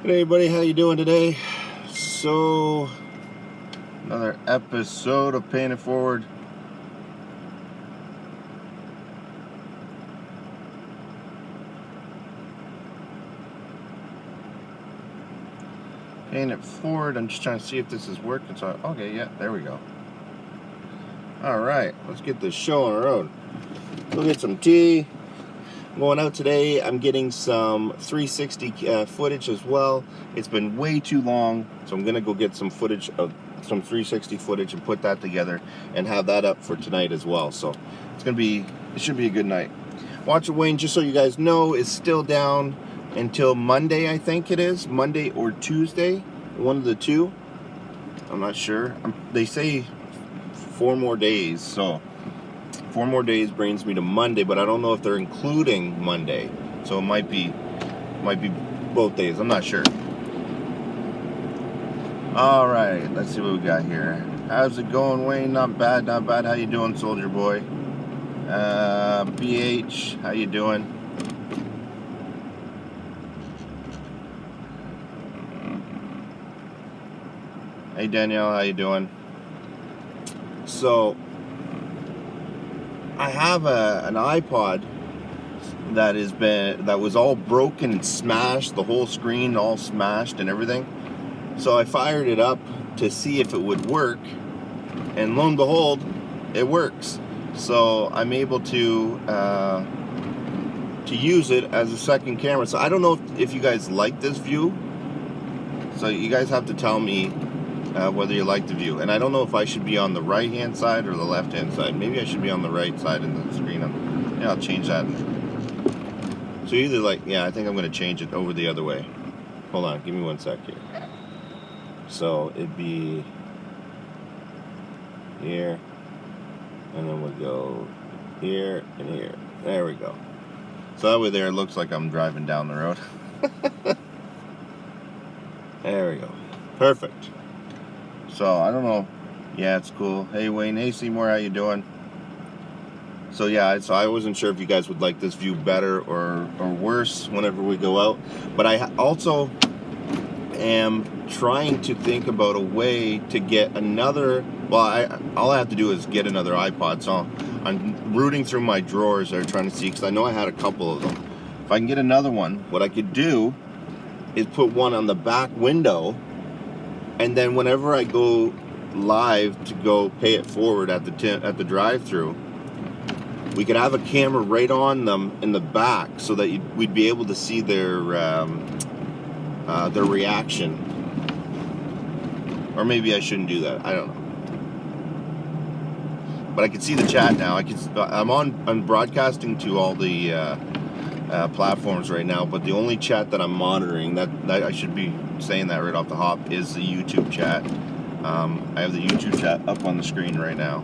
Hey everybody, how you doing today? So, another episode of Paying It Forward. Paying it forward. I'm just trying to see if this is working. So, okay, yeah, there we go. All right, let's get this show on the road. Go get some tea. I'm going out today. I'm getting some 360 footage as well. It's been way too long, so I'm gonna go get some footage of some 360 footage and put that together and have that up for tonight as well. So it should be a good night. Watch It Wayne, just so you guys know, is still down until Monday. I think it is Monday or Tuesday, one of the two. I'm not sure. They say 4 more days, so 4 more days brings me to Monday, but I don't know if they're including Monday, so it might be both days. I'm not sure. All right, let's see what we got here. How's it going, Wayne? Not bad, not bad. How you doing, Soldier Boy? BH, how you doing? Hey Danielle, how you doing? So I have an iPod that was all broken and smashed, the whole screen all smashed and everything. So I fired it up to see if it would work, and lo and behold, it works. So I'm able to use it as a second camera. So I don't know if you guys like this view. So you guys have to tell me whether you like the view. And I don't know if I should be on the right hand side or the left hand side. Maybe I should be on the right side in the screen. Yeah, I'll change that. So either I think I'm going to change it over the other way. Hold on, give me 1 sec here. So it'd be here, and then we'll go here and here. There we go. So that way there it looks like I'm driving down the road. There we go. Perfect. So I don't know. Yeah, it's cool. Hey Wayne, hey Seymour, how you doing? So yeah, so I wasn't sure if you guys would like this view better or worse whenever we go out. But I also am trying to think about a way to get another. Well, all I have to do is get another iPod. So I'm rooting through my drawers there trying to see, because I know I had a couple of them. If I can get another one, what I could do is put one on the back window, and then whenever I go live to go pay it forward at the drive-through, we could have a camera right on them in the back, so that we'd be able to see their reaction. Or maybe I shouldn't do that. I don't know. But I can see the chat now. I'm broadcasting to all the platforms right now, but the only chat that I'm monitoring, that I should be saying that right off the hop, is the YouTube chat. I have the YouTube chat up on the screen right now.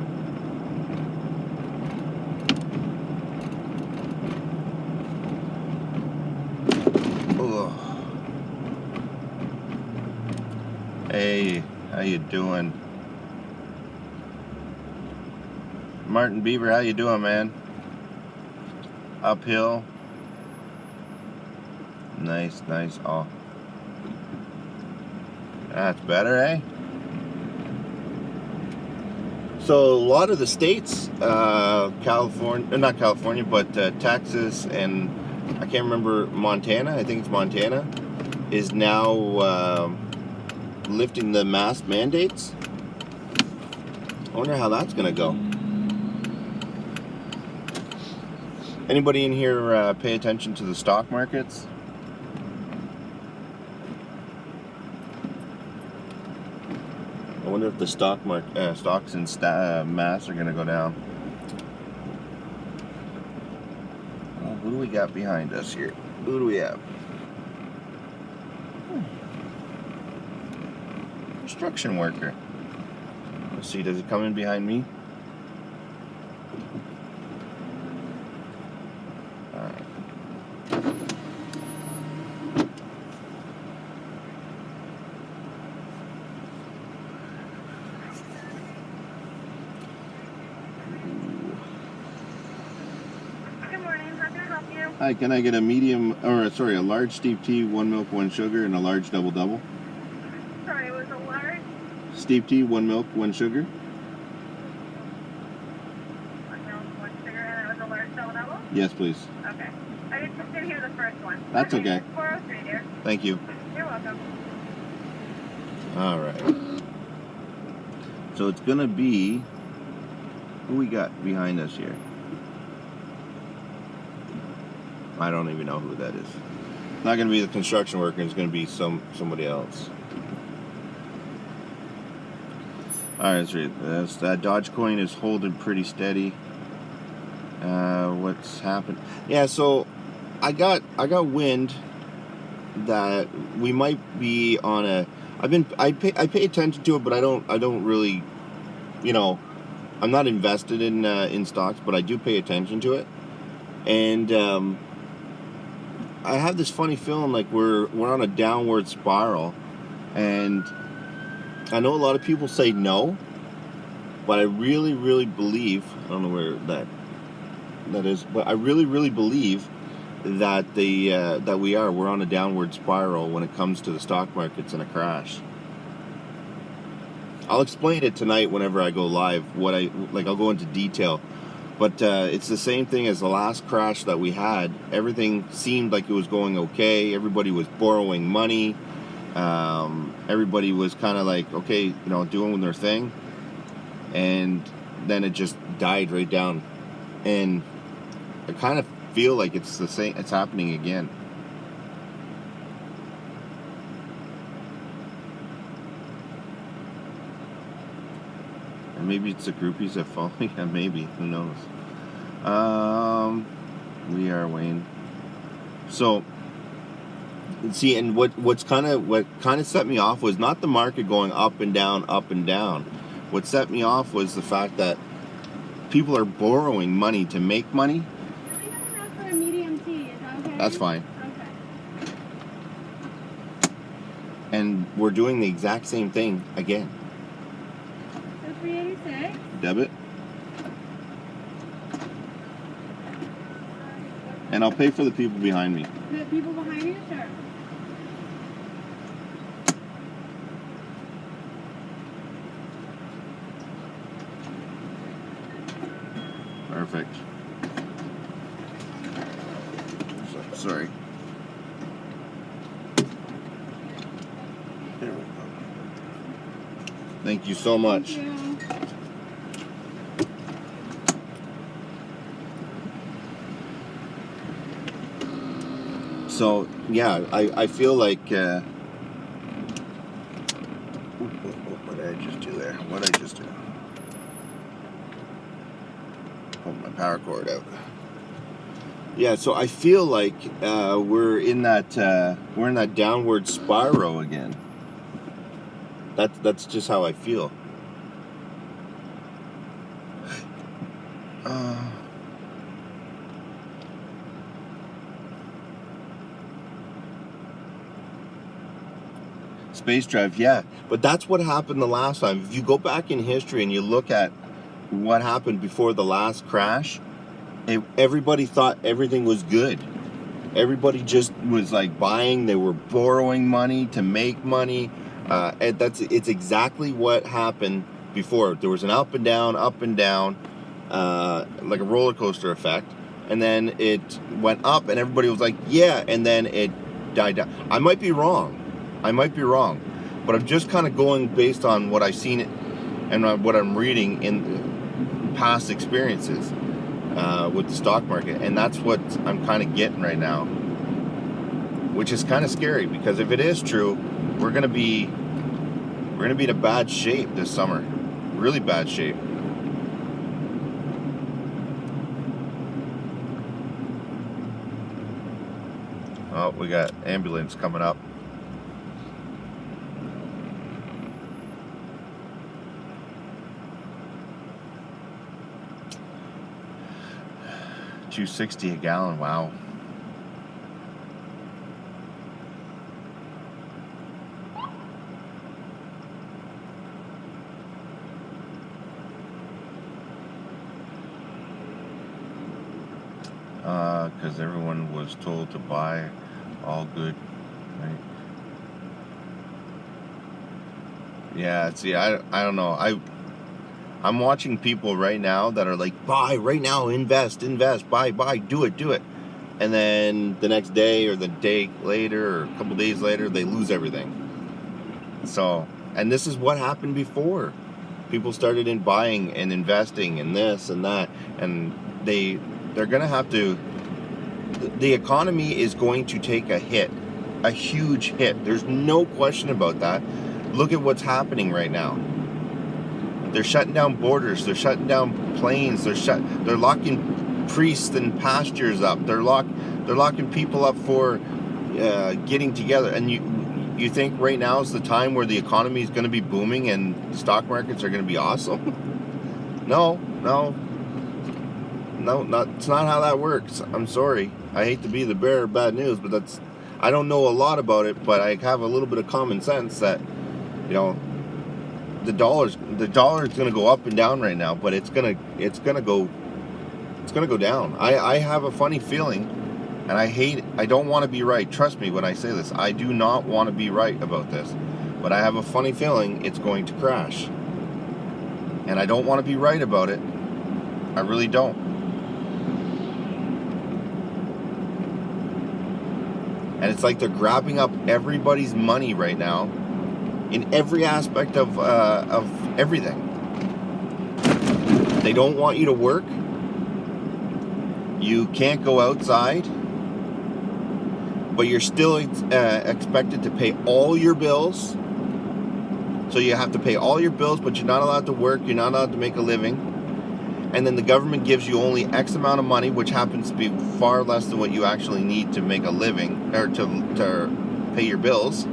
Ugh. Hey, how you doing? Martin Beaver, how you doing, man? Uphill. Nice. Oh, that's better, eh? So a lot of the states, not California, but Texas, and I can't remember, Montana, I think it's Montana, is now lifting the mask mandates. I wonder how that's going to go. Anybody in here pay attention to the stock markets? I wonder if the stocks and mass are going to go down. Oh, who do we got behind us here? Who do we have? Construction worker. Let's see, does it come in behind me? Alright. Good morning, how can I help you? Hi, can I get a medium, or sorry, a large steep tea, 1 milk, 1 sugar, and a large double-double? Sorry, it was a large? Steep tea, 1 milk, 1 sugar. 1 milk, 1 sugar, and it was a large double-double? Yes, please. Okay. I just didn't hear the first one. That's okay. 403, dear. Thank you. You're welcome. All right. So it's going to be, who we got behind us here? I don't even know who that is. It's not going to be the construction worker. It's going to be somebody else. All right, that's right. That Dogecoin is holding pretty steady. What's happened? Yeah, so I got wind that we might be on a. I pay attention to it, but I don't really, you know, I'm not invested in stocks, but I do pay attention to it, and I have this funny feeling like we're on a downward spiral, and I know a lot of people say no, but I really, really believe, I don't know where that is, but I really, really believe that we're on a downward spiral when it comes to the stock markets and a crash. I'll explain it tonight whenever I go live. I'll go into detail. But it's the same thing as the last crash that we had. Everything seemed like it was going okay. Everybody was borrowing money. Everybody was kind of like, okay, you know, doing their thing. And then it just died right down. And I kind of feel like it's the same. It's happening again. And maybe it's the groupies that follow me. Yeah, maybe. Who knows? We are Wayne. So, see, and what kind of set me off was not the market going up and down, up and down. What set me off was the fact that people are borrowing money to make money. I have enough for a medium tea. Is that okay? That's fine. Okay. And we're doing the exact same thing again. So 386. Debit. And I'll pay for the people behind me. The people behind you? Sure. Perfect. Sorry. There we go. Thank you so much. Thank you. So, yeah, I feel like... what did I just do there? What did I just do? Pull my power cord out. Yeah, so I feel like we're in that downward spiral again. That's just how I feel. Space drive, yeah. But that's what happened the last time. If you go back in history and you look at what happened before the last crash, everybody thought everything was good. Everybody just was like buying. They were borrowing money to make money. And it's exactly what happened before. There was an up and down, like a roller coaster effect. And then it went up and everybody was like, yeah. And then it died down. I might be wrong. But I'm just kind of going based on what I've seen and what I'm reading in past experiences with the stock market. And that's what I'm kind of getting right now, which is kind of scary, because if it is true, we're gonna be in a bad shape this summer. Really bad shape. Oh, we got ambulance coming up. $2.60 a gallon. Wow. because everyone was told to buy all good, right? Yeah, see, I don't know. I'm watching people right now that are like, buy right now, invest, buy, do it. And then the next day or the day later or a couple days later, they lose everything. So, and this is what happened before. People started in buying and investing and this and that, and they're going to have to, the economy is going to take a hit, a huge hit. There's no question about that. Look at what's happening right now. They're shutting down borders. They're shutting down planes. They're locking priests and pastors up. They're locking people up for getting together. And you think right now is the time where the economy is going to be booming and stock markets are going to be awesome? No, it's not how that works. I'm sorry. I hate to be the bearer of bad news, but I don't know a lot about it, but I have a little bit of common sense that, the dollar is going to go up and down right now, but it's going to go down. I have a funny feeling, and I don't want to be right. Trust me when I say this. I do not want to be right about this, but I have a funny feeling it's going to crash. And I don't want to be right about it. I really don't. And it's like they're grabbing up everybody's money right now in every aspect of everything. They don't want you to work. You can't go outside, but you're still expected to pay all your bills. So you have to pay all your bills, but you're not allowed to work. You're not allowed to make a living. And then the government gives you only X amount of money, which happens to be far less than what you actually need to make a living or to pay your bills.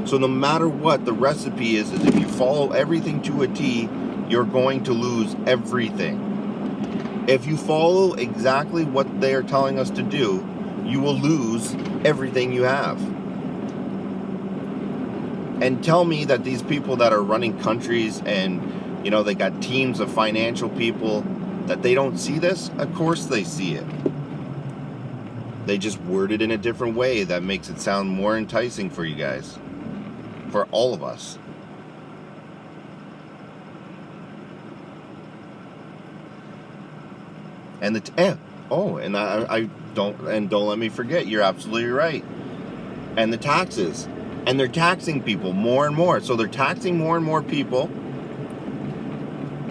So no matter what, the recipe is if you follow everything to a T, you're going to lose everything. If you follow exactly what they are telling us to do, you will lose everything you have. And tell me that these people that are running countries and, they got teams of financial people, that they don't see this? Of course they see it. They just word it in a different way that makes it sound more enticing for you guys. For all of us. And don't let me forget, you're absolutely right. And the taxes. And they're taxing people more and more. So they're taxing more and more people,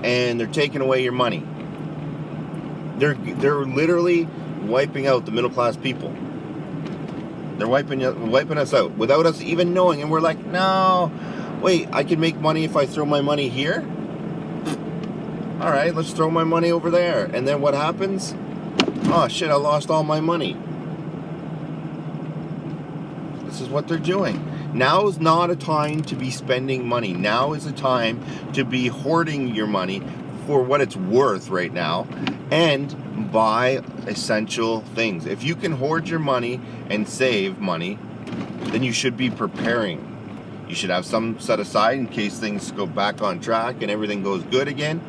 and they're taking away your money. They're literally wiping out the middle class people. They're wiping us out without us even knowing. And we're like, no, wait, I can make money if I throw my money here? All right, let's throw my money over there. And then what happens? Oh, shit, I lost all my money. This is what they're doing. Now is not a time to be spending money. Now is a time to be hoarding your money for what it's worth right now and buy essential things. If you can hoard your money and save money, then you should be preparing. You should have some set aside in case things go back on track and everything goes good again.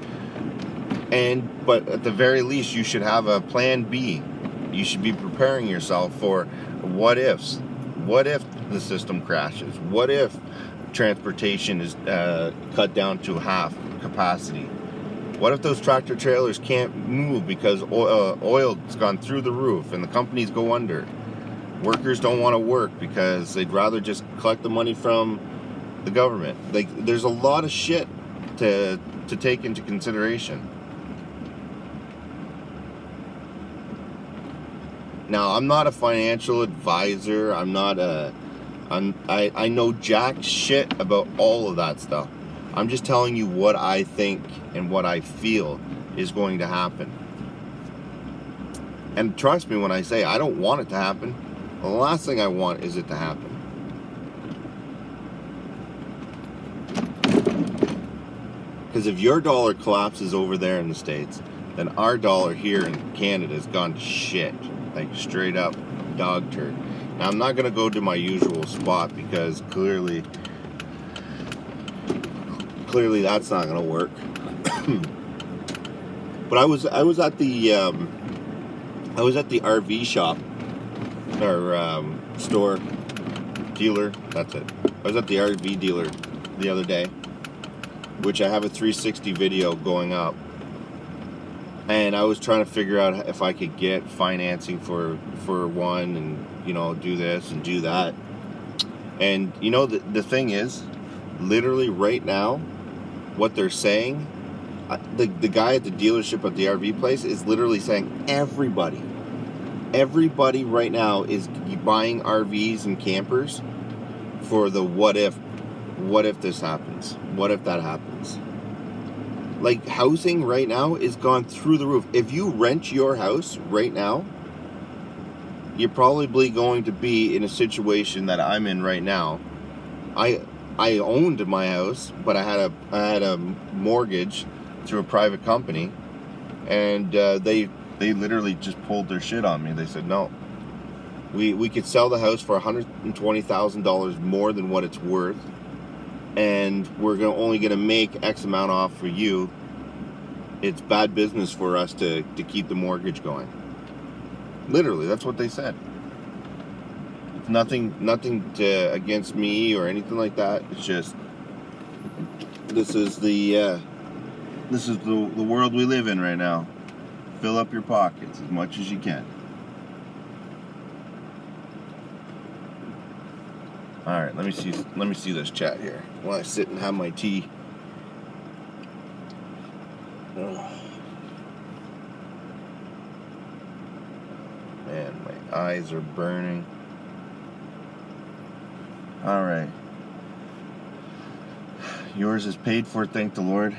But at the very least, you should have a plan B. You should be preparing yourself for what ifs. What if the system crashes? What if transportation is cut down to half capacity? What if those tractor trailers can't move because oil's gone through the roof and the companies go under? Workers don't want to work because they'd rather just collect the money from the government. There's a lot of shit to take into consideration. Now, I'm not a financial advisor. I know jack shit about all of that stuff. I'm just telling you what I think and what I feel is going to happen. And trust me when I say I don't want it to happen. The last thing I want is it to happen. Because if your dollar collapses over there in the States, then our dollar here in Canada has gone to shit. Like straight up dog turd. Now I'm not going to go to my usual spot because clearly that's not going to work. But I was at the I was at the RV shop, or store, dealer, that's it. I was at the RV dealer the other day, which I have a 360 video going up. And I was trying to figure out if I could get financing for one and, you know, do this and do that. And, you know, the thing is, literally right now, what they're saying, the guy at the dealership at the RV place is literally saying everybody right now is buying RVs and campers for the what if this happens, what if that happens. Like, housing right now is gone through the roof. If you rent your house right now, you're probably going to be in a situation that I'm in right now. I owned my house, but I had a mortgage through a private company, and they literally just pulled their shit on me. They said, no, we could sell the house for $120,000 more than what it's worth, and we're only gonna make X amount off for you. It's bad business for us to keep the mortgage going. Literally, that's what they said. It's nothing against me or anything like that. It's just this is the world we live in right now. Fill up your pockets as much as you can. All right, let me see this chat here while I sit and have my tea. Man, my eyes are burning. All right. Yours is paid for, thank the Lord.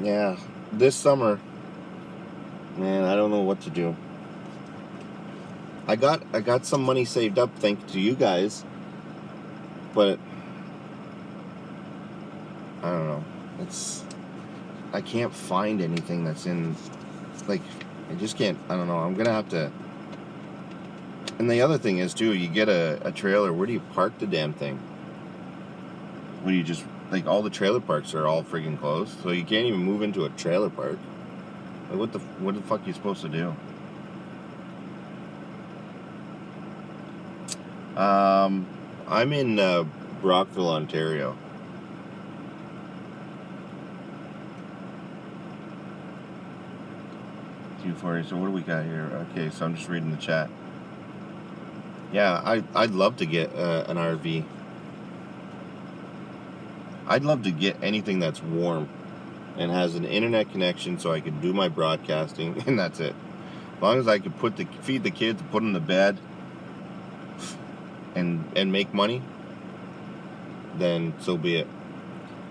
Yeah, this summer, man, I don't know what to do. I got some money saved up thanks to you guys, but I don't know. I can't find anything that's in, like, I just can't. I don't know. I'm gonna have to. And the other thing is too, you get a trailer. Where do you park the damn thing? What do you just, like, all the trailer parks are all friggin' closed, so you can't even move into a trailer park. Like, what the fuck are you supposed to do? I'm in Brockville, Ontario. $240. So what do we got here? Okay, so I'm just reading the chat. Yeah, I'd love to get an RV. I'd love to get anything that's warm and has an internet connection so I could do my broadcasting, and that's it. As long as I could feed the kids, put them to bed, and make money, then so be it.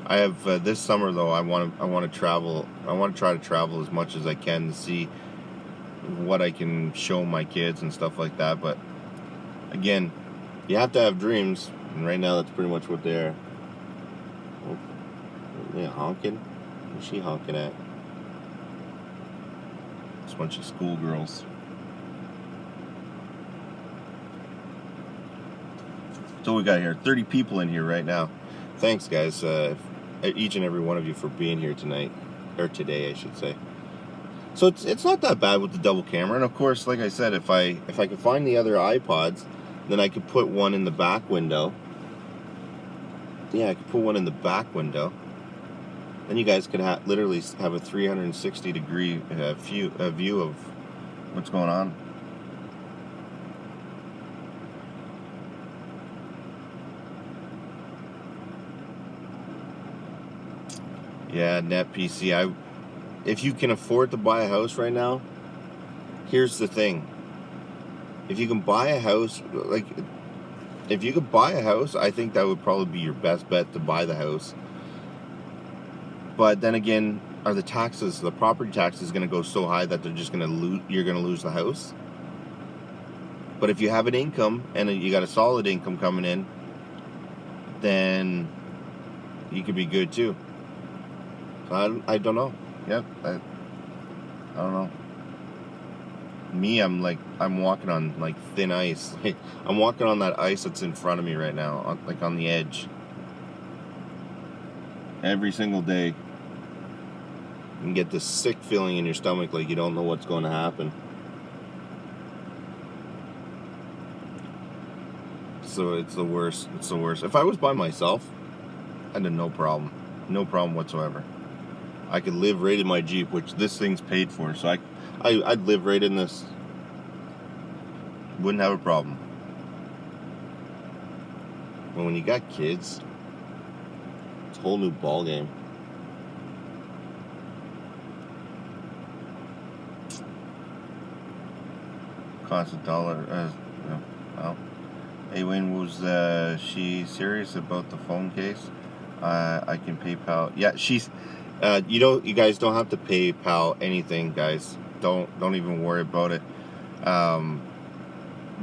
I have this summer though. I want to travel. I want to try to travel as much as I can to see what I can show my kids and stuff like that. But again, you have to have dreams, and right now that's pretty much what they are. Oh, yeah, honking. Where's she honking at? It's a bunch of schoolgirls. So we got here 30 people in here right now. Thanks, guys, each and every one of you for being here tonight, or today, I should say. So it's not that bad with the double camera, and of course, like I said, if I could find the other iPods, then I could put one in the back window. Yeah, I could put one in the back window. Then you guys could literally have a 360-degree view of what's going on. Yeah, net PC. If you can afford to buy a house right now, here's the thing. If you can buy a house, I think that would probably be your best bet to buy the house. But then again, are the property taxes going to go so high that you're going to lose the house? But if you have an income and you got a solid income coming in, then you could be good too. So I don't know. Yeah, I don't know. Me, I'm walking on like thin ice. I'm walking on that ice that's in front of me right now, on the edge. Every single day. You can get this sick feeling in your stomach, like you don't know what's going to happen. it's the worst. It's the worst. If I was by myself, I'd have no problem whatsoever. I could live right in my Jeep, which this thing's paid for, so I'd live right in this. Wouldn't have a problem. But when you got kids, it's a whole new ball game. Cost $1. Well, hey Wayne, was she serious about the phone case? I can PayPal. Yeah, she's. You guys don't have to PayPal anything, guys. Don't even worry about it.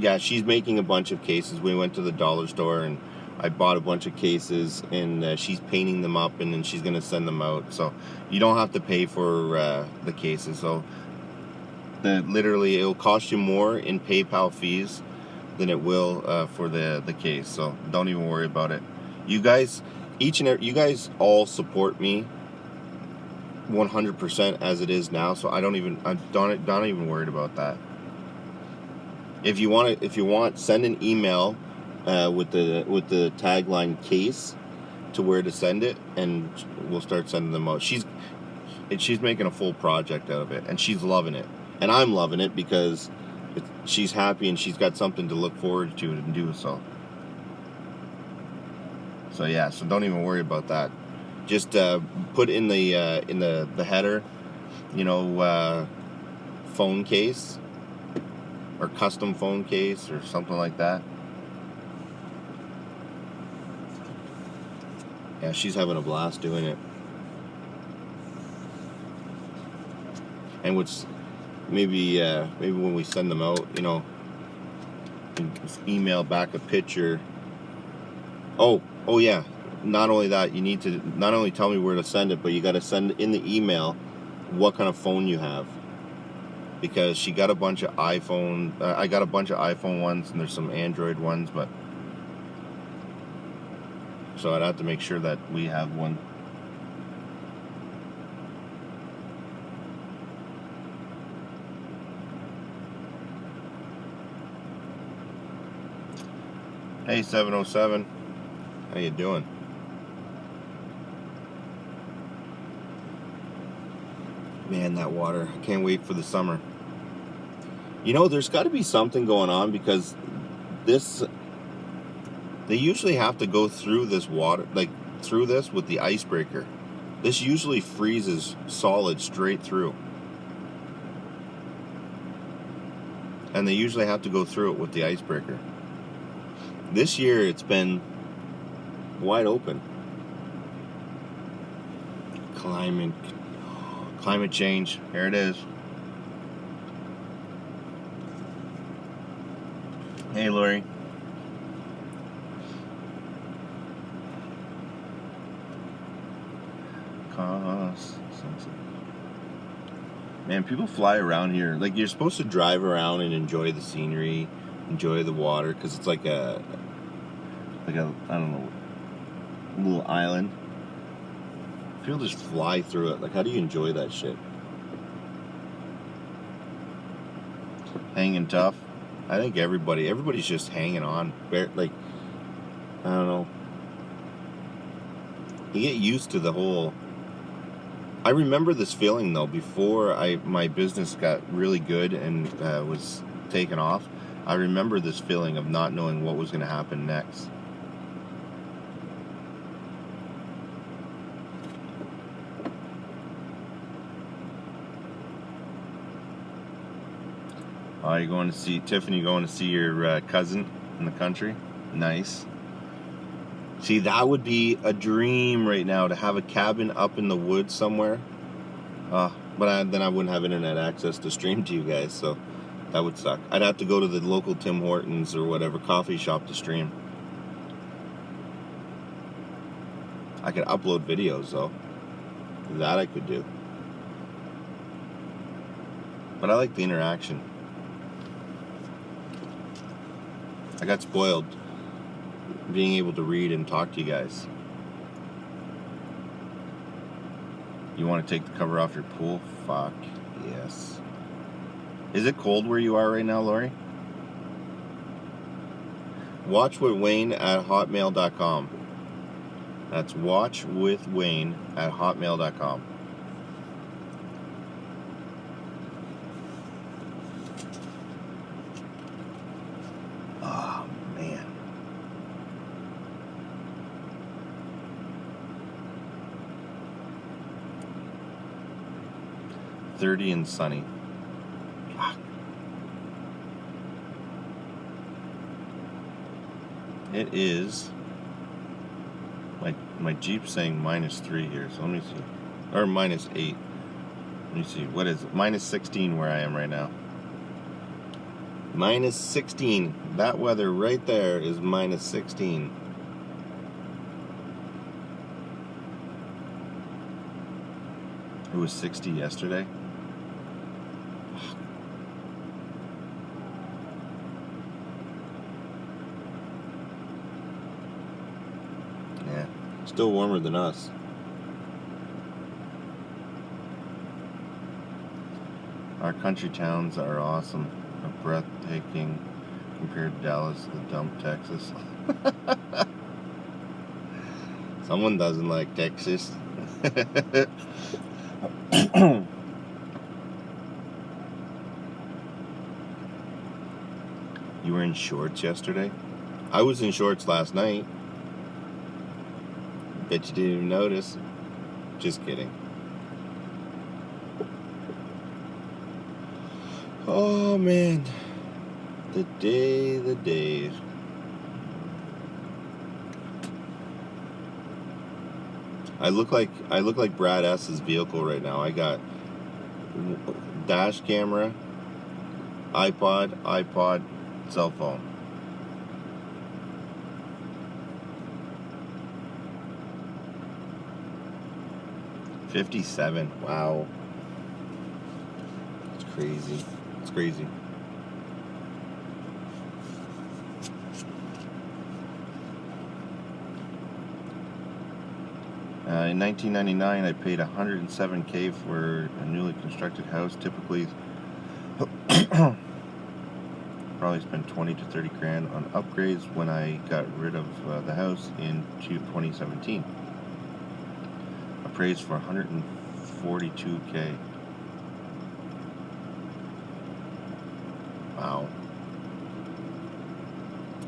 Yeah, she's making a bunch of cases. We went to the dollar store and I bought a bunch of cases, and she's painting them up, and then she's gonna send them out. So you don't have to pay for the cases. So literally, it'll cost you more in PayPal fees than it will for the case. So don't even worry about it. You guys, you guys all support me 100% as it is now. So I'm not even worried about that. If you want, send an email with the tagline case to where to send it, and we'll start sending them out. She's making a full project out of it, and she's loving it, and I'm loving it because she's happy and she's got something to look forward to and do so. So yeah, so don't even worry about that. Just put in the header, phone case or custom phone case or something like that. Yeah, she's having a blast doing it. And maybe when we send them out, just email back a picture. Oh yeah. Not only that, you need to not only tell me where to send it, but you got to send in the email what kind of phone you have. Because she got a bunch of iPhone. I got a bunch of iPhone ones, and there's some Android ones, but so I'd have to make sure that we have one. Hey, 707, how you doing? Man, that water! I can't wait for the summer. There's got to be something going on, because they usually have to go through this water, through this with the icebreaker. This usually freezes solid straight through. And they usually have to go through it with the icebreaker. This year it's been wide open. Climate change. Here it is. Hey, Lori. Man, people fly around here. Like, you're supposed to drive around and enjoy the scenery, enjoy the water, because it's like a I don't know, little island. People just fly through it. Like, how do you enjoy that shit? Hanging tough. I think everybody's just hanging on. Like, I don't know. You get used to the whole. I remember this feeling though before my business got really good and was taken off. I remember this feeling of not knowing what was going to happen next. Are you going to see Tiffany? Going to see your cousin in the country? Nice. See, that would be a dream right now, to have a cabin up in the woods somewhere. But then I wouldn't have internet access to stream to you guys, so that would suck. I'd have to go to the local Tim Hortons or whatever coffee shop to stream. I could upload videos though. That I could do. But I like the interaction. I got spoiled being able to read and talk to you guys. You want to take the cover off your pool? Fuck yes. Is it cold where you are right now, Lori? watchwithwayne@hotmail.com. That's watchwithwayne@hotmail.com. Oh, man. $30 and sunny. It is. My Jeep's saying -3 here, so let me see. Or -8. Let me see. What is it? -16 where I am right now. -16. That weather right there is -16. It was 60 yesterday. Yeah, still warmer than us. Our country towns are awesome, are breathtaking compared to Dallas, the dump Texas. Someone doesn't like Texas. You were in shorts yesterday? I was in shorts last night. Bet you didn't even notice. Just kidding. Oh man, the days. I look like Brad S.'s vehicle right now. I got dash camera, iPod, cell phone. $57. Wow. It's crazy. It's crazy. In 1999, I paid $107K for a newly constructed house. Typically, probably spent 20 to 30 grand on upgrades when I got rid of the house in 2017. Appraised for $142K. Wow.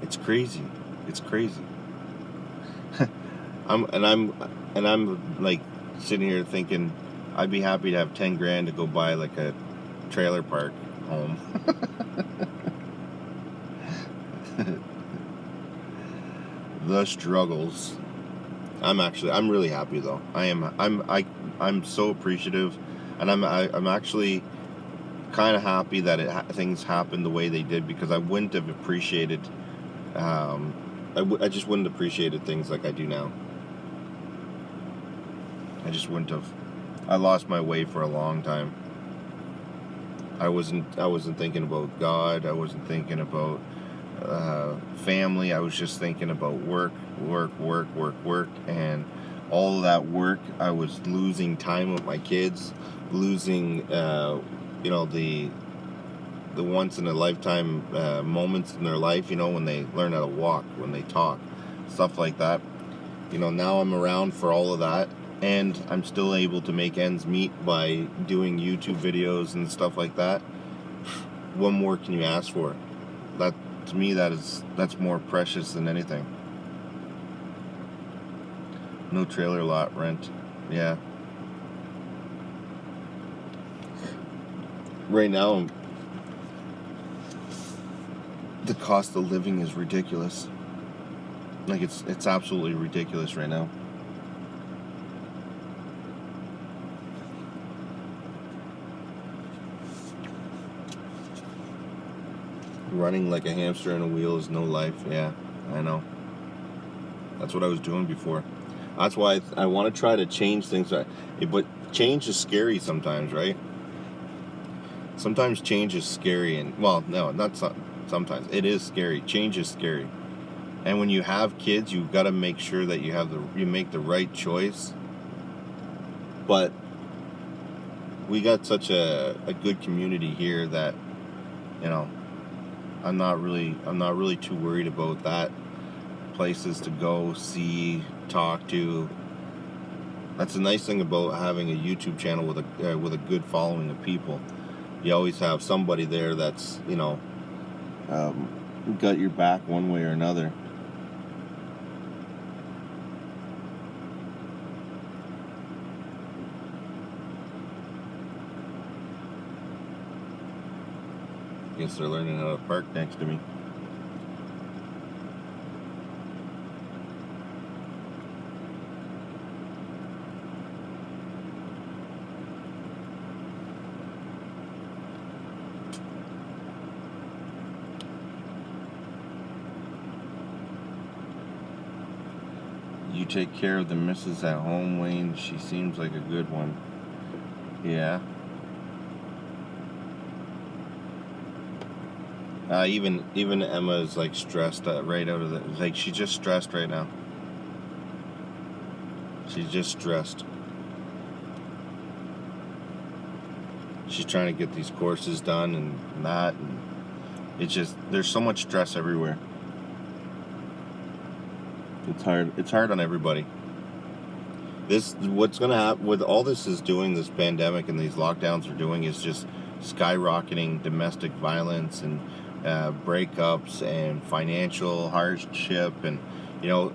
It's crazy. It's crazy. I'm like sitting here thinking I'd be happy to have 10 grand to go buy like a trailer park home. The struggles. I'm really happy though. I'm so appreciative, and I'm actually kind of happy that things happened the way they did, because I wouldn't have appreciated I just wouldn't have appreciated things like I do now. I just wouldn't have. I lost my way for a long time. I wasn't thinking about God. I wasn't thinking about family. I was just thinking about work, and all of that work. I was losing time with my kids, losing the once in a lifetime moments in their life, when they learn how to walk, when they talk, stuff like that. Now I'm around for all of that, and I'm still able to make ends meet by doing YouTube videos and stuff like that. What more can you ask for? That, to me, that's more precious than anything. No trailer lot rent. Yeah. Right now, the cost of living is ridiculous. Like, it's absolutely ridiculous right now. Running like a hamster in a wheel is no life. Yeah, I know. That's what I was doing before. That's why I want to try to change things. But change is scary sometimes, right? Sometimes change is scary, and well, no, not sometimes. It is scary. Change is scary. And when you have kids, you've got to make sure that you make the right choice. But we got such a good community here that, I'm not really too worried about that. Places to go, see, talk to. That's the nice thing about having a YouTube channel with a good following of people. You always have somebody there that's, got your back one way or another. Guess they're learning how to park next to me. You take care of the missus at home, Wayne. She seems like a good one. Yeah. Even Emma is like stressed right out of the. Like she's just stressed right now. She's just stressed. She's trying to get these courses done and that, and it's just there's so much stress everywhere. It's hard. It's hard on everybody. What's gonna happen with all this is doing, this pandemic and these lockdowns are doing, is just skyrocketing domestic violence and breakups and financial hardship, and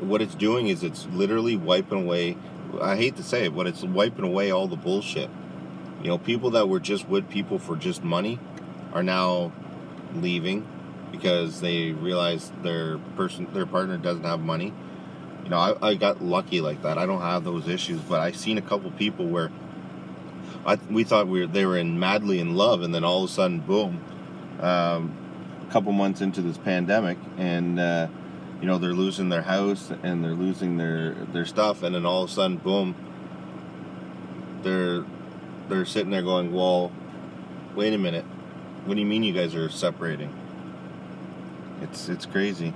what it's doing is it's literally wiping away. I hate to say it, but it's wiping away all the bullshit. People that were just with people for just money are now leaving because they realize their partner doesn't have money. I got lucky like that. I don't have those issues, but I've seen a couple people where we thought they were madly in love, and then all of a sudden, boom, a couple months into this pandemic, and they're losing their house and they're losing their stuff, and then all of a sudden, boom, they're sitting there going, well, wait a minute, what do you mean you guys are separating? It's crazy.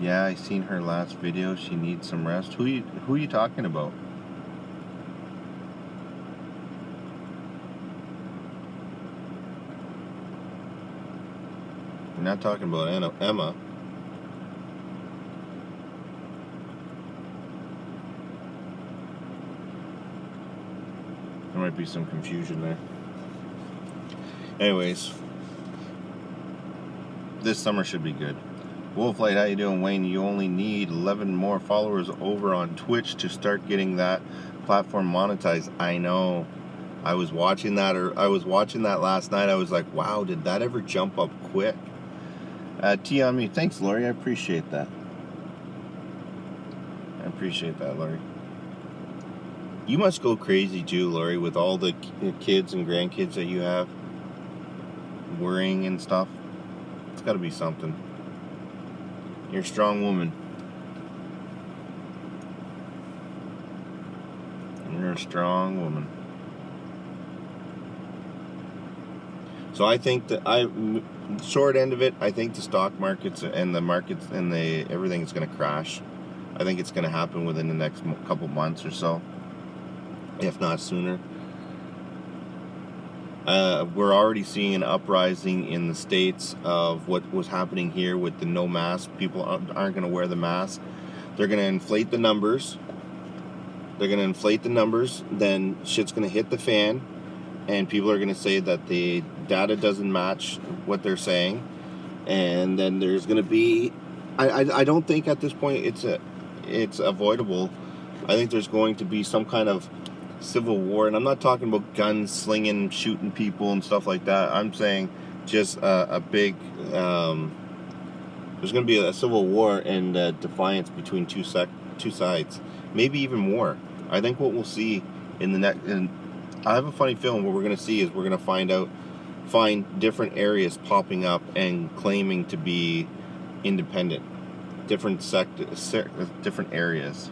Yeah, I seen her last video. She needs some rest. Who are you talking about? You're not talking about Emma. There might be some confusion there. Anyways, this summer should be good. Wolflight, how you doing, Wayne? You only need 11 more followers over on Twitch to start getting that platform monetized. I know. I was watching that last night. I was like, wow, did that ever jump up quick? T on me. Thanks, Lori. I appreciate that. Lori. You must go crazy too, Lori, with all the kids and grandkids that you have. Worrying and stuff. It's got to be something. You're a strong woman. You're a strong woman. So I think that short end of it, I think the stock markets and the markets and everything's going to crash. I think it's going to happen within the next couple months or so, if not sooner. We're already seeing an uprising in the States of what was happening here with the no mask. People aren't going to wear the mask. They're going to inflate the numbers. Then shit's going to hit the fan. And people are going to say that the data doesn't match what they're saying. And then there's going to be... I don't think at this point it's avoidable. I think there's going to be some kind of civil war, and I'm not talking about guns slinging, shooting people and stuff like that. I'm saying just a big there's going to be a civil war and defiance between two sides, maybe even more. I think what we'll see in the next, and I have a funny feeling what we're going to see is we're going to find different areas popping up and claiming to be independent, different areas.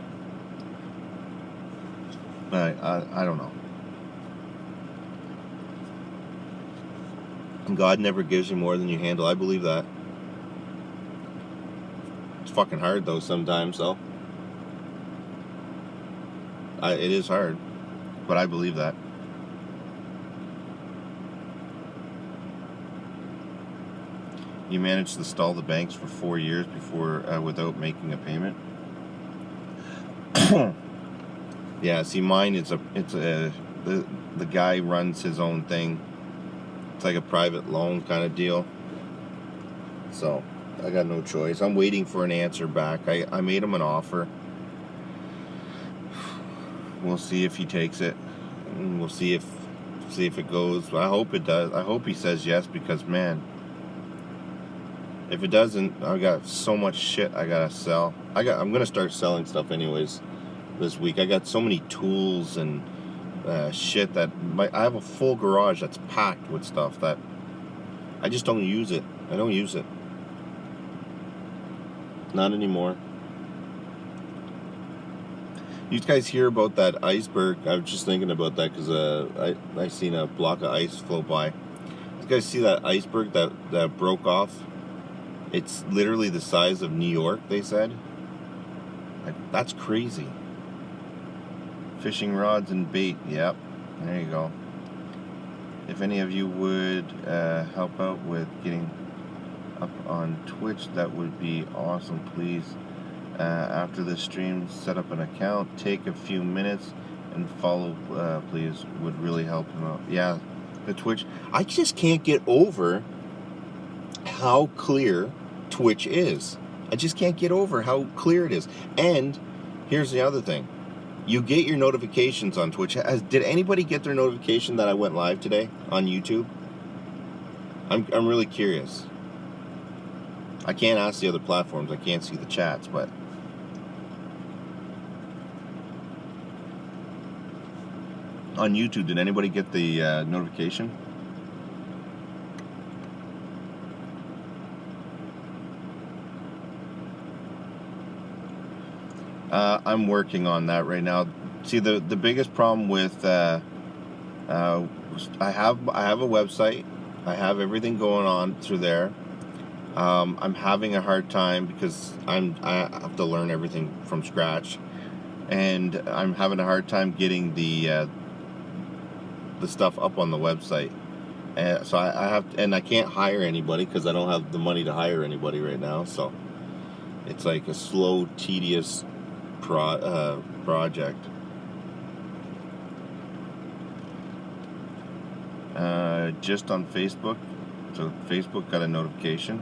I don't know. God never gives you more than you handle. I believe that. It's fucking hard though sometimes though. It is hard, but I believe that. You managed to stall the banks for 4 years before without making a payment. Yeah, see, mine the guy runs his own thing. It's like a private loan kind of deal. So I got no choice. I'm waiting for an answer back. I made him an offer. We'll see if he takes it. And we'll see if it goes. I hope it does. I hope he says yes, because man, if it doesn't, I got so much shit I gotta sell. I'm gonna start selling stuff anyways this week. I got so many tools and shit that I have a full garage that's packed with stuff that I just don't use it. I don't use it. Not anymore. You guys hear about that iceberg? I was just thinking about that because I seen a block of ice float by. You guys see that iceberg that broke off? It's literally the size of New York, they said. That's crazy. Fishing rods and bait. Yep. There you go. If any of you would help out with getting up on Twitch, that would be awesome, please. After the stream, set up an account, take a few minutes, and follow, please. Would really help him out. Yeah, the Twitch. I just can't get over how clear Twitch is. I just can't get over how clear it is. And here's the other thing. You get your notifications on Twitch. Did anybody get their notification that I went live today on YouTube? I'm really curious. I can't ask the other platforms. I can't see the chats, but on YouTube, did anybody get the notification? I'm working on that right now. See, the biggest problem with I have a website. I have everything going on through there. I'm having a hard time because I have to learn everything from scratch, and I'm having a hard time getting the stuff up on the website. So I have, and I can't hire anybody because I don't have the money to hire anybody right now. So it's like a slow, tedious project. Just on Facebook. So Facebook got a notification.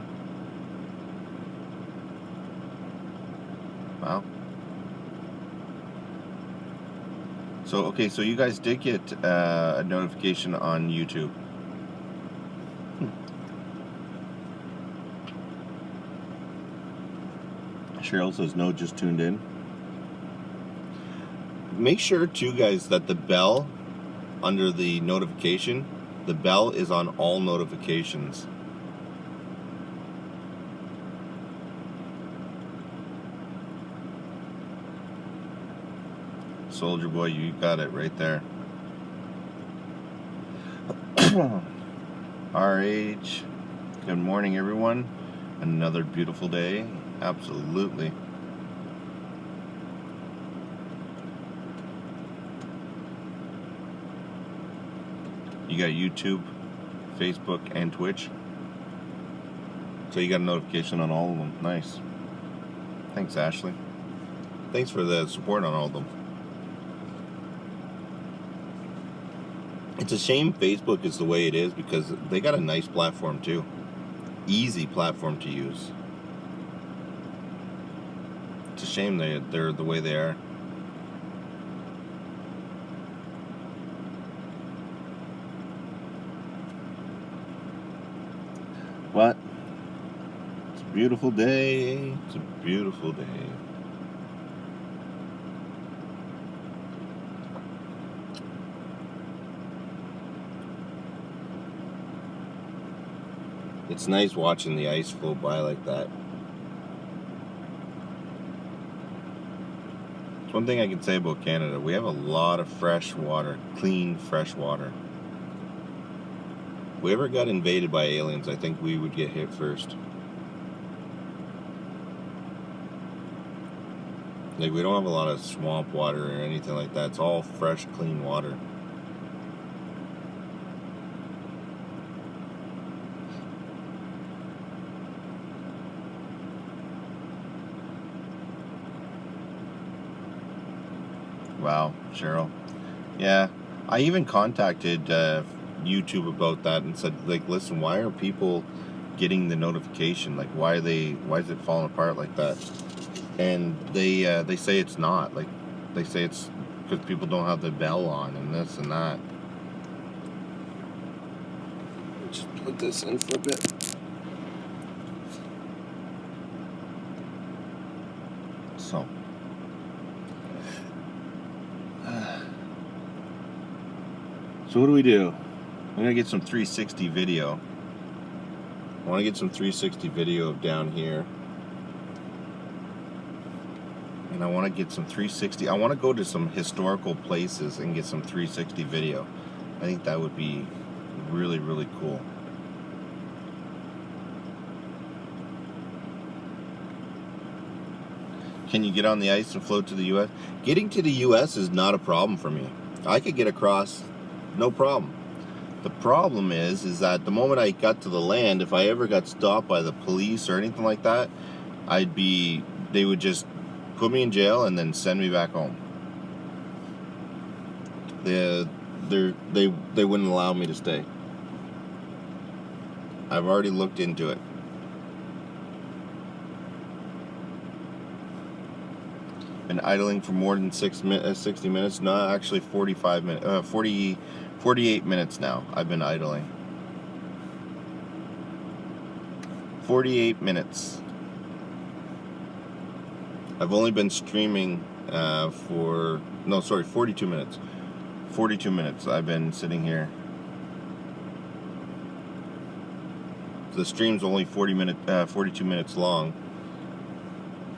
Wow. So, okay, so you guys did get a notification on YouTube. Cheryl says no, just tuned in. Make sure, too, guys, that the bell under the notification, the bell is on all notifications. Soldier Boy, you got it right there. RH, good morning, everyone. Another beautiful day. Absolutely. You got YouTube, Facebook, and Twitch. So you got a notification on all of them. Nice. Thanks, Ashley. Thanks for the support on all of them. It's a shame Facebook is the way it is because they got a nice platform too. Easy platform to use. It's a shame they're the way they are. But it's a beautiful day. It's a beautiful day. It's nice watching the ice float by like that. It's one thing I can say about Canada. We have a lot of fresh water, clean, fresh water. If we ever got invaded by aliens, I think we would get hit first. Like, we don't have a lot of swamp water or anything like that. It's all fresh, clean water. Wow, Cheryl. Yeah, I even contacted YouTube about that and said, like, listen, why are people getting the notification? Like, why is it falling apart like that? And they say it's not. Like, they say it's because people don't have the bell on and this and that. Just plug this in for a bit. So. So what do we do? I'm gonna get some 360 video. I want to get some 360 video of down here. And I want to get some 360. I want to go to some historical places and get some 360 video. I think that would be really, really cool. Can you get on the ice and float to the U.S.? Getting to the U.S. is not a problem for me. I could get across, no problem. The problem is that the moment I got to the land, if I ever got stopped by the police or anything like that, they would just put me in jail and then send me back home. They wouldn't allow me to stay. I've already looked into it. Been idling for more than 60 minutes. No, actually 45 minutes. 48 minutes now. I've been idling. 48 minutes. I've only been streaming 42 minutes. 42 minutes I've been sitting here. The stream's only 42 minutes long.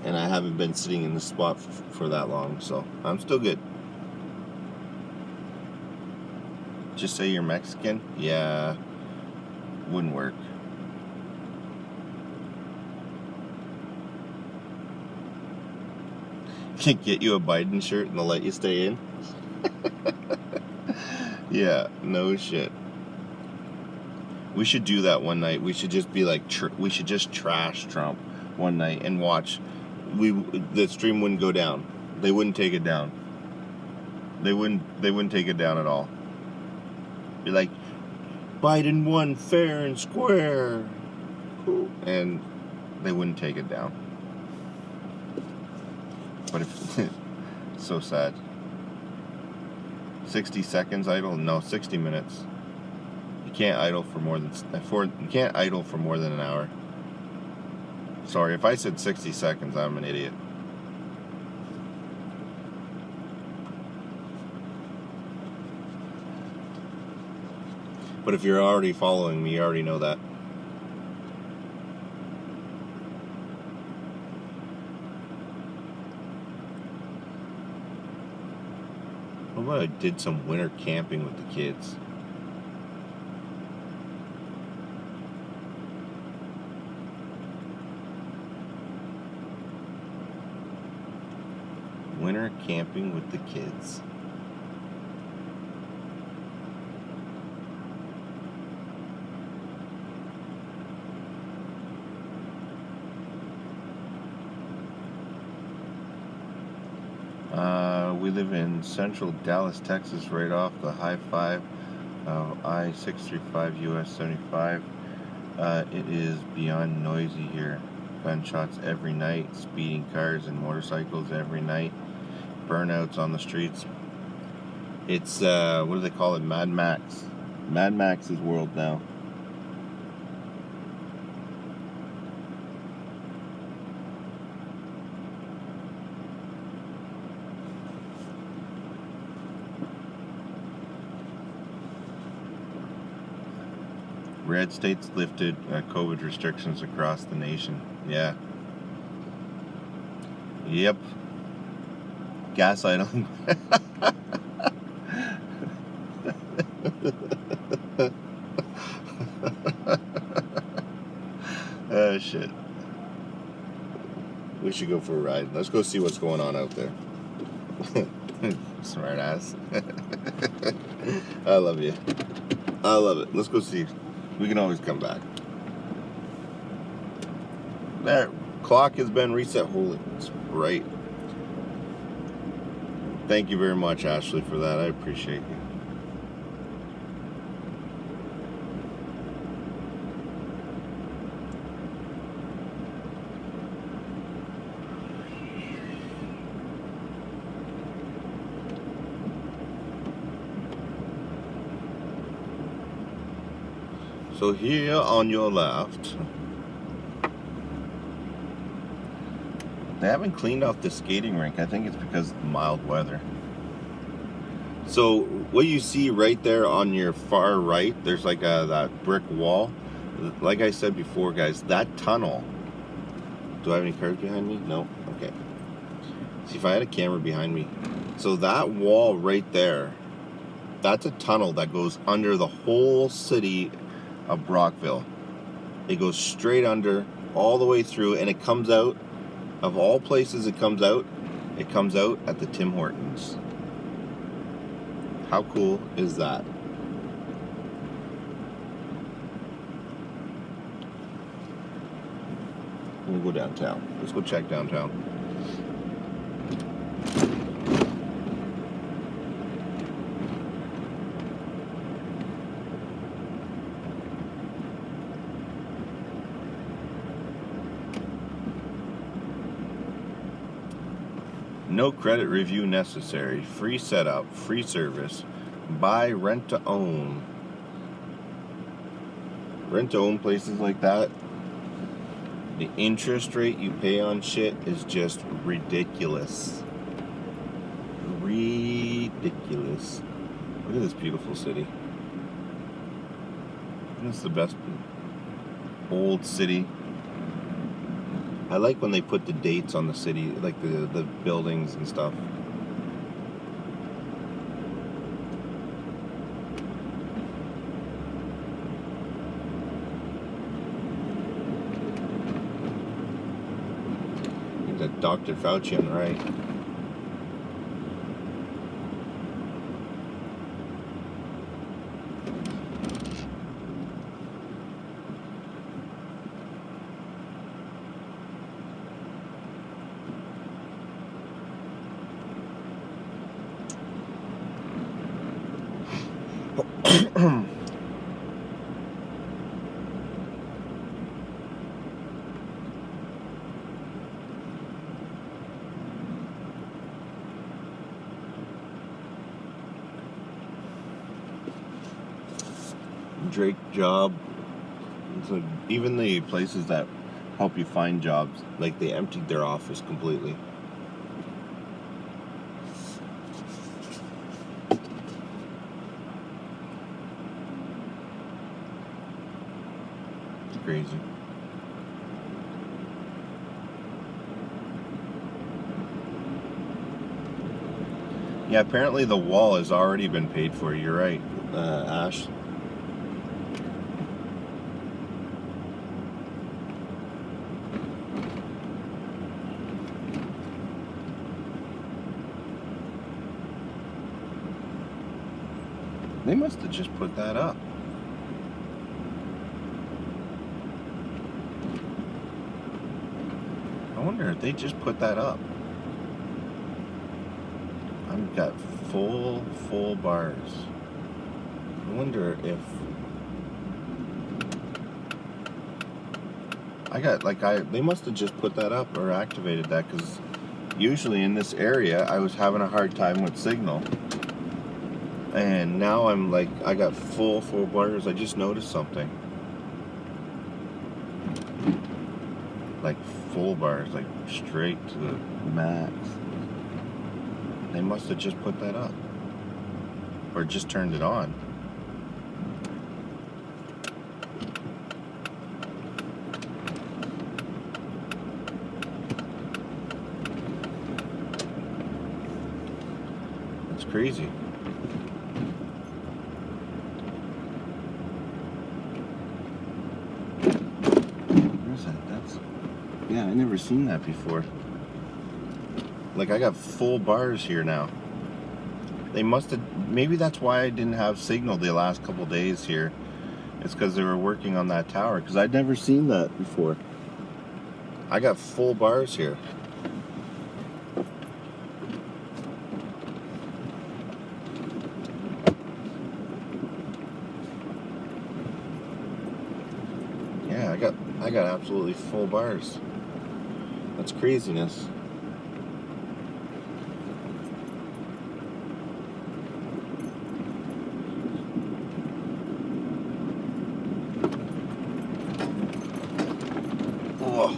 And I haven't been sitting in this spot for that long, so I'm still good. Just say you're Mexican? Yeah, wouldn't work. Can't get you a Biden shirt and they'll let you stay in? Yeah, no shit. We should do that one night. We should just be like, we should just trash Trump one night and watch. The stream wouldn't go down. They wouldn't take it down. They wouldn't take it down at all. Be like, Biden won fair and square. And they wouldn't take it down. But if so sad. 60 seconds idle? No, 60 minutes. You can't idle for more than an hour. Sorry, if I said 60 seconds, I'm an idiot. But if you're already following me, you already know that. What about I did some winter camping with the kids? Winter camping with the kids. We live in central Dallas, Texas, right off the I-5, I-635 US 75. It is beyond noisy here. Gunshots every night, speeding cars and motorcycles every night, burnouts on the streets. It's, what do they call it? Mad Max. Mad Max's world now. Red states lifted COVID restrictions across the nation. Yeah. Yep. Gas idling. Oh, shit. We should go for a ride. Let's go see what's going on out there. Smart ass. I love you. I love it. Let's go see. We can always come back. There. Clock has been reset. Holy, it's bright. Thank you very much, Ashley, for that. I appreciate you. So here on your left, they haven't cleaned off the skating rink. I think it's because of the mild weather. So what you see right there on your far right, there's like that brick wall. Like I said before, guys, that tunnel. Do I have any cars behind me? No? Okay. See, if I had a camera behind me. So that wall right there, that's a tunnel that goes under the whole city of Brockville. It goes straight under, all the way through, and it comes out, of all places it comes out at the Tim Hortons. How cool is that? We'll go downtown. Let's go check downtown. No credit review necessary. Free setup, free service. Buy, rent to own. Rent to own places like that. The interest rate you pay on shit is just ridiculous. Ridiculous. Look at this beautiful city. This is the best old city. I like when they put the dates on the city, like the buildings and stuff. That Dr. Fauci on the right. Drake job. So even the places that help you find jobs, like they emptied their office completely. It's crazy. Yeah, apparently the wall has already been paid for. You're right, Ash. They must have just put that up. I wonder if they just put that up. I've got full bars. I wonder if they must have just put that up or activated that, because usually in this area I was having a hard time with signal. And now I'm like, I got full bars. I just noticed something. Like full bars, like straight to the max. They must have just put that up. Or just turned it on. It's crazy. Yeah, I never seen that before. Like, I got full bars here now. They must have, maybe that's why I didn't have signal the last couple days here. It's because they were working on that tower, because I'd never seen that before. I got full bars here. I got absolutely full bars. That's craziness. Oh.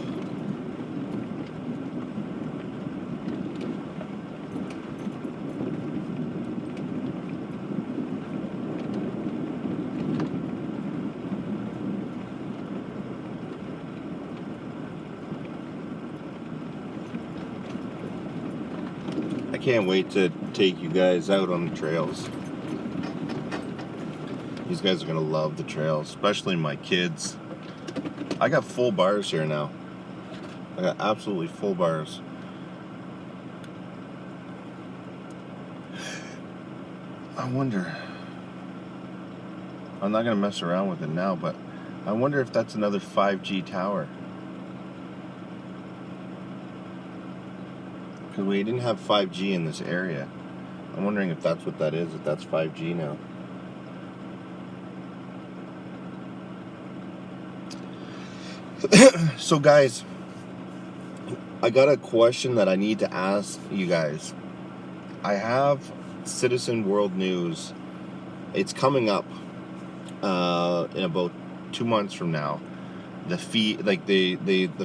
I can't wait to take you guys out on the trails. These guys are gonna love the trails, especially my kids. I got full bars here now. I got absolutely full bars. I wonder, I'm not gonna mess around with it now, but I wonder if that's another 5G tower. Because we didn't have 5G in this area. I'm wondering if that's what that is, if that's 5G now. So guys, I got a question that I need to ask you guys. I have Citizen World News. It's coming up in about 2 months from now. The fee, like the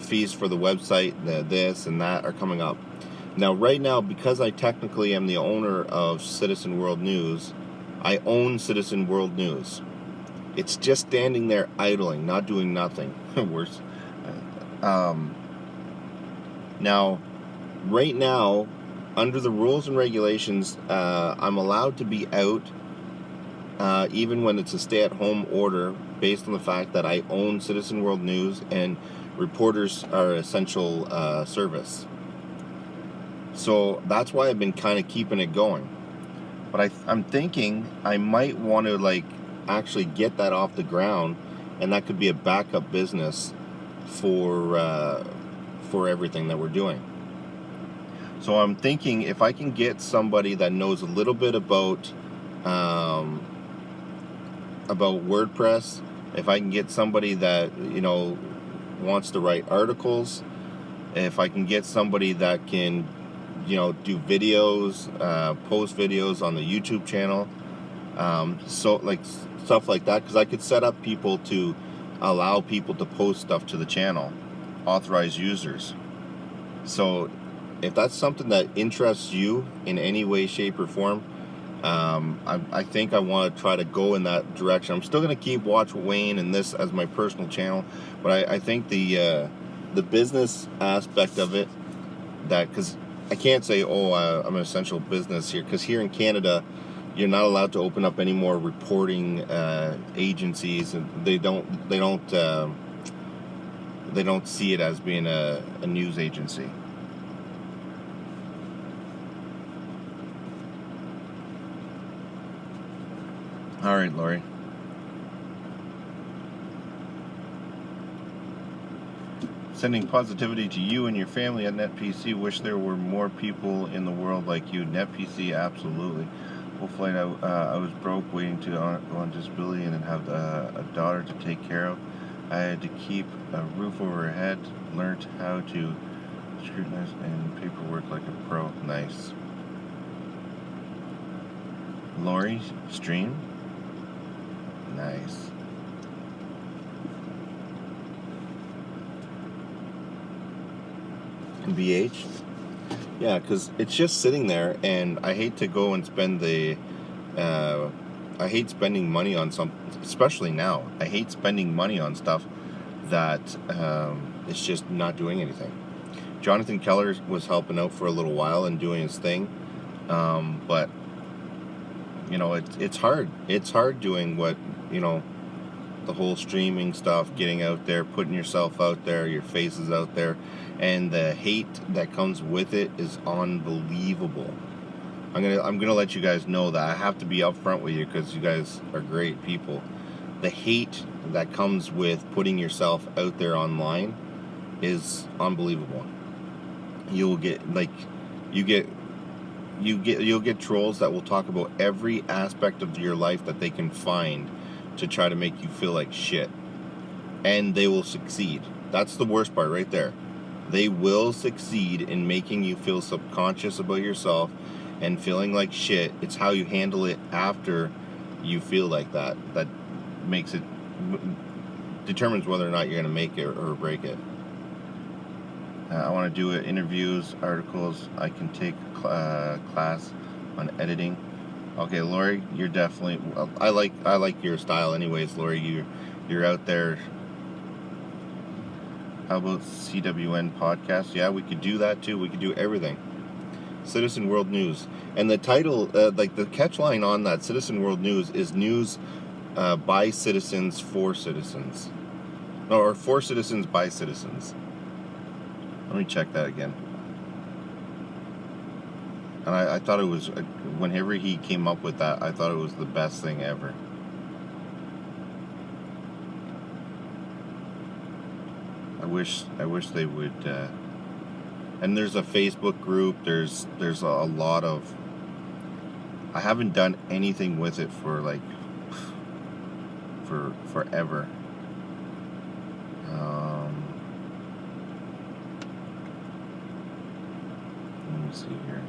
fees for the website, this and that are coming up. Now, right now, because I technically am the owner of Citizen World News, I own Citizen World News. It's just standing there idling, not doing nothing. Worse. Now, right now, under the rules and regulations, I'm allowed to be out even when it's a stay-at-home order, based on the fact that I own Citizen World News and reporters are essential service. So that's why I've been kind of keeping it going. But I'm thinking I might want to actually get that off the ground, and that could be a backup business for everything that we're doing. So I'm thinking if I can get somebody that knows a little bit about WordPress, if I can get somebody that wants to write articles, if I can get somebody that can do videos, post videos on the YouTube channel, so stuff like that, because I could set up people to allow people to post stuff to the channel, authorized users. So if that's something that interests you in any way, shape, or form, I think I want to try to go in that direction. I'm still going to keep Watch Wayne and this as my personal channel, but I think the business aspect of it, because I can't say, I'm an essential business here, because here in Canada, you're not allowed to open up any more reporting agencies, and they don't see it as being a news agency. All right, Lori. Sending positivity to you and your family at NetPC. Wish there were more people in the world like you. NetPC, absolutely. Whole flight, I was broke, waiting to go on disability, and then have a daughter to take care of. I had to keep a roof over her head. Learned how to scrutinize and paperwork like a pro. Nice. Lori, stream. Nice. BH? Yeah, because it's just sitting there, and I hate to go and spend I hate spending money on something, especially now. I hate spending money on stuff that it's just not doing anything. Jonathan Keller was helping out for a little while and doing his thing, but it's hard. It's hard doing what the whole streaming stuff, getting out there, putting yourself out there, your face is out there, and the hate that comes with it is unbelievable. I'm gonna let you guys know that. I have to be upfront with you because you guys are great people. The hate that comes with putting yourself out there online is unbelievable. You'll get you'll get trolls that will talk about every aspect of your life that they can find to try to make you feel like shit. and they will succeed. That's the worst part right there. They will succeed in making you feel subconscious about yourself and feeling like shit. It's how you handle it after you feel like that that makes it, determines whether or not you're going to make it or break it. I want to do interviews, articles. I can take class on editing. Okay, Lori, you're definitely. I like your style, anyways, Lori. You're out there. How about CWN podcast? Yeah, we could do that too. We could do everything. Citizen World News, and the title, like the catchline on that Citizen World News, is news by citizens for citizens, or for citizens by citizens. Let me check that again. And I thought it was, whenever he came up with that, I thought it was the best thing ever. I wish they would. And there's a Facebook group. There's a lot of. I haven't done anything with it for forever. Let me see here.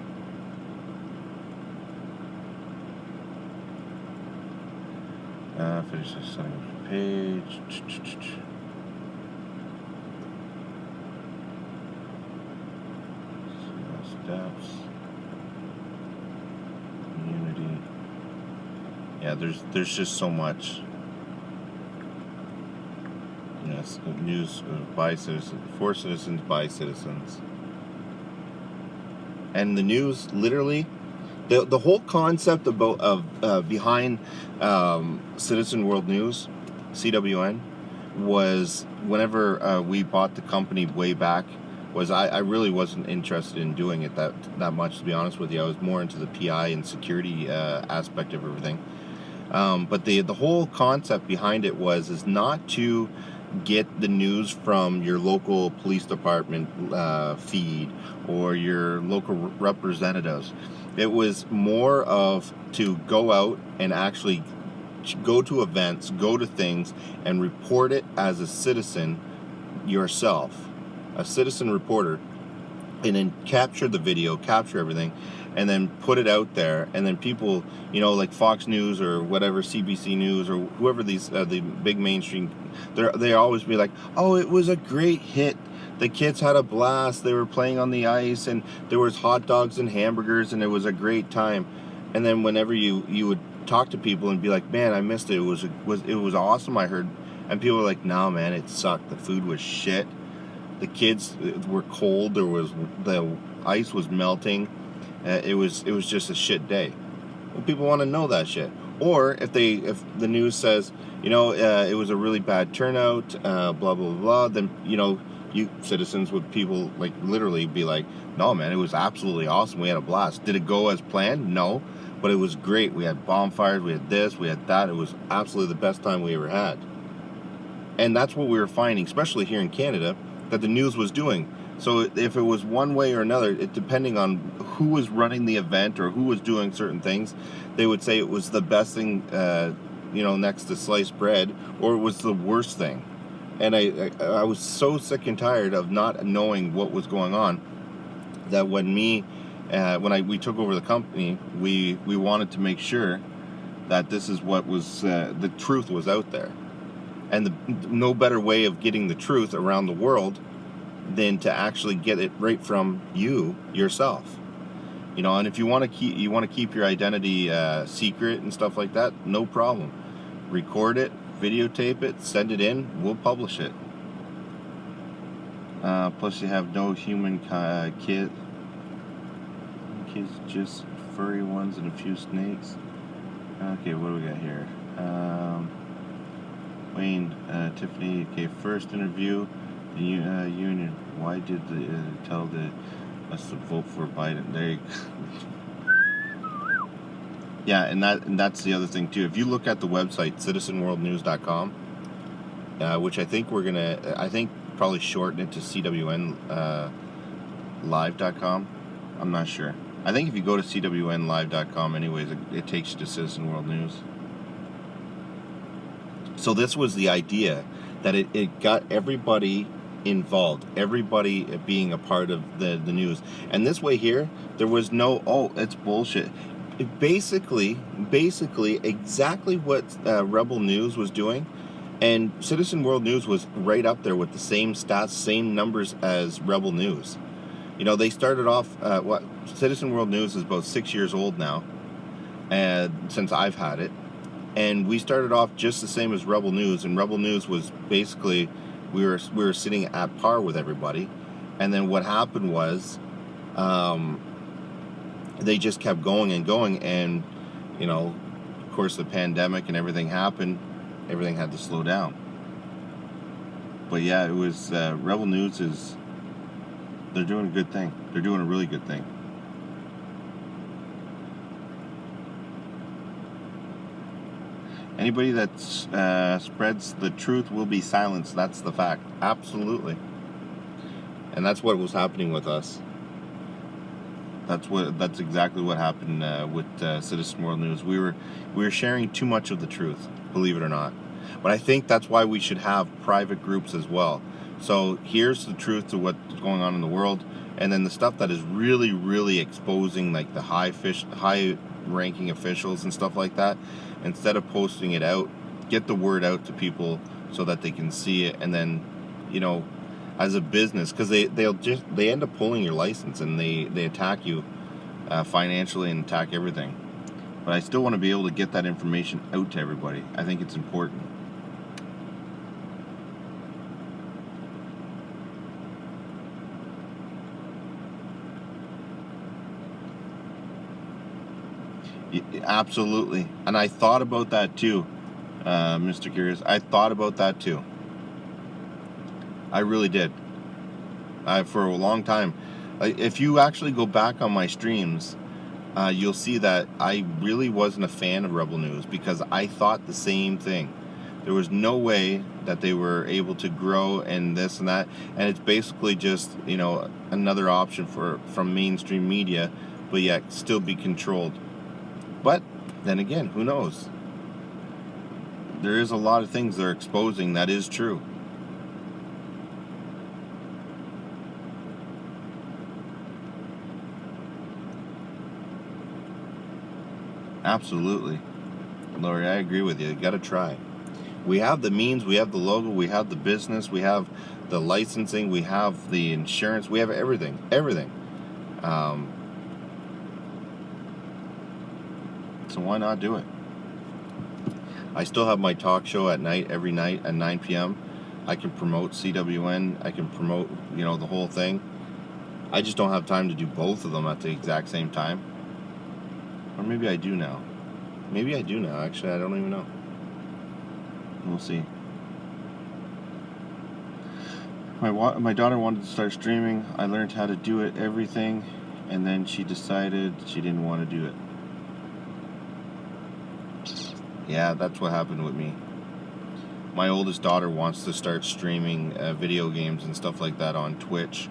Finish this setting up the page. Steps. Community. Yeah, there's just so much. Yes, news by citizens, for citizens, by citizens. And the news, literally, the whole concept behind Citizen World News, CWN, was whenever we bought the company way back, was I really wasn't interested in doing it that much, to be honest with you. I was more into the PI and security aspect of everything. But the whole concept behind it is not to get the news from your local police department feed or your local representatives. It was more of to go out and actually go to events, go to things, and report it as a citizen yourself, a citizen reporter, and then capture the video, capture everything, and then put it out there, and then people, like Fox News or whatever, CBC News or whoever these the big mainstream, they always be like, oh, it was a great hit. The kids had a blast. They were playing on the ice, and there was hot dogs and hamburgers, and it was a great time. And then whenever you would talk to people and be like, man, I missed it. It was awesome. I heard, and people were like, no, man, it sucked. The food was shit. The kids were cold. The ice was melting. It was just a shit day. Well, people want to know that shit. Or if the news says, it was a really bad turnout, blah blah blah, then you citizens would people like literally be like, no man, it was absolutely awesome. We had a blast. Did it go as planned? No, but it was great. We had bonfires. We had this. We had that. It was absolutely the best time we ever had. And that's what we were finding, especially here in Canada, that the news was doing. So if it was one way or another, depending on who was running the event or who was doing certain things, they would say it was the best thing, next to sliced bread, or it was the worst thing. And I was so sick and tired of not knowing what was going on that when we took over the company, we wanted to make sure that this is what was the truth was out there, and no better way of getting the truth around the world than to actually get it right from yourself. And if you want to keep your identity secret and stuff like that, no problem. Record it, videotape it, send it in, we'll publish it. Plus you have no human kids, just furry ones and a few snakes. Okay, what do we got here? Wayne, Tiffany, okay, first interview, the union, why did tell us to vote for Biden? There you go. Yeah, and that's the other thing too. If you look at the website citizenworldnews.com, which I think probably shorten it to CWN live.com. I'm not sure. I think if you go to CWNlive.com anyways, it takes you to Citizen World News. So this was the idea, that it got everybody involved, everybody being a part of the news. And this way here, there was no, oh, it's bullshit. Basically exactly what Rebel News was doing, and Citizen World News was right up there with the same stats, same numbers as Rebel News. You know, they started off, Citizen World News is about 6 years old now, and since I've had it, and we started off just the same as Rebel News, and Rebel News was basically, we were sitting at par with everybody, and then what happened was, they just kept going and going, and you know, of course, the pandemic and everything happened. Everything had to slow down. But yeah, it was Rebel News they're doing a good thing. They're doing a really good thing. Anybody that spreads the truth will be silenced. That's the fact. Absolutely. And that's what was happening with us. That's exactly what happened with Citizen World News. We were sharing too much of the truth, believe it or not. But I think that's why we should have private groups as well. So here's the truth to what's going on in the world, and then the stuff that is really, really exposing, like the high-ranking officials and stuff like that. Instead of posting it out, get the word out to people so that they can see it, and then, you know, as a business, because they end up pulling your license, and they attack you financially and attack everything. But I still want to be able to get that information out to everybody. I think it's important. Absolutely. And I thought about that too, Mr. Curious. I thought about that too. I really did. For a long time. If you actually go back on my streams, you'll see that I really wasn't a fan of Rebel News, because I thought the same thing. There was no way that they were able to grow and this and that, and it's basically just, you know, another option from mainstream media, but yet still be controlled. But then again, who knows? There is a lot of things they're exposing that is true. Absolutely. Lori, I agree with you. You got to try. We have the means, we have the logo, we have the business, we have the licensing, we have the insurance, we have everything. Everything. So why not do it? I still have my talk show at night, every night at 9 p.m. I can promote CWN. I can promote, you know, the whole thing. I just don't have time to do both of them at the exact same time. Or maybe I do now. Maybe I do now, actually. I don't even know. We'll see. My daughter wanted to start streaming. I learned how to do it, everything, and then she decided she didn't want to do it. Yeah, that's what happened with me. My oldest daughter wants to start streaming video games and stuff like that on Twitch.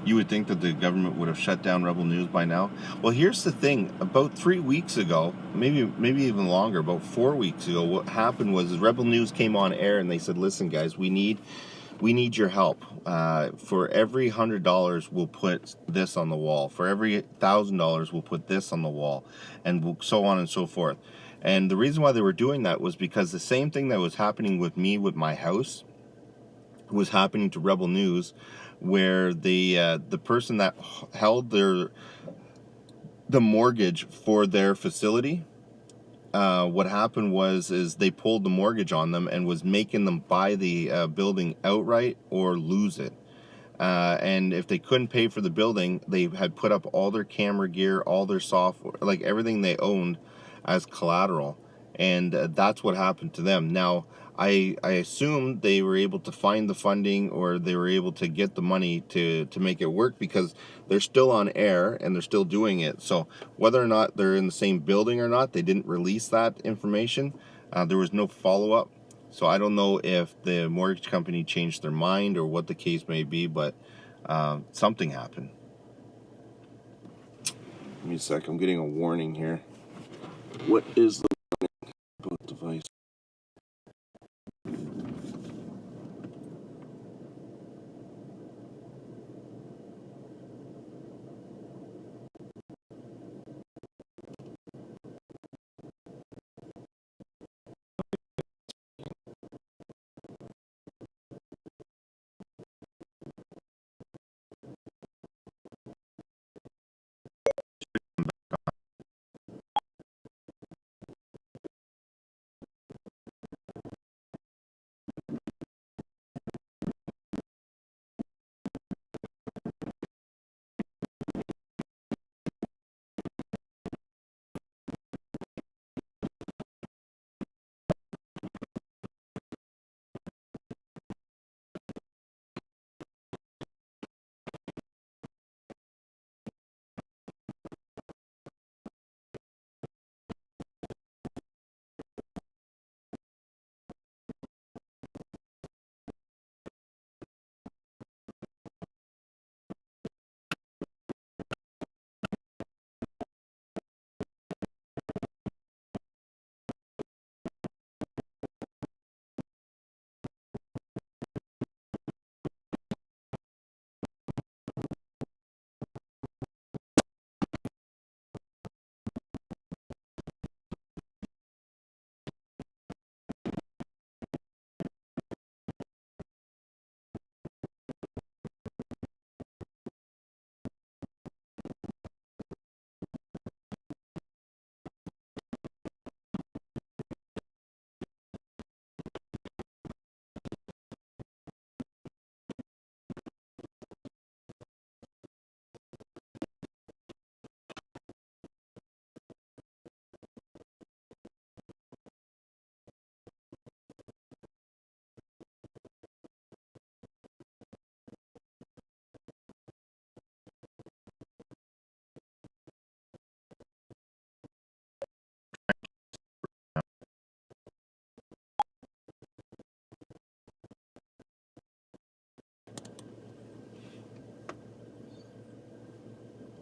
You would think that the government would have shut down Rebel News by now. Well, here's the thing. About 3 weeks ago, maybe even longer, about 4 weeks ago, what happened was Rebel News came on air and they said, listen, guys, we need your help. For every $100, we'll put this on the wall. For every $1,000, we'll put this on the wall, and so on and so forth. And the reason why they were doing that was because the same thing that was happening with me with my house was happening to Rebel News, where the person that held the mortgage for their facility, what happened was they pulled the mortgage on them and was making them buy the building outright or lose it. And if they couldn't pay for the building, they had put up all their camera gear, all their software, like everything they owned, as collateral. And that's what happened to them. Now, I assume they were able to find the funding, or they were able to get the money to make it work, because they're still on air and they're still doing it. So whether or not they're in the same building or not, they didn't release that information. There was no follow-up. So I don't know if the mortgage company changed their mind or what the case may be, but something happened. Give me a sec. I'm getting a warning here. What is the warning? Both device.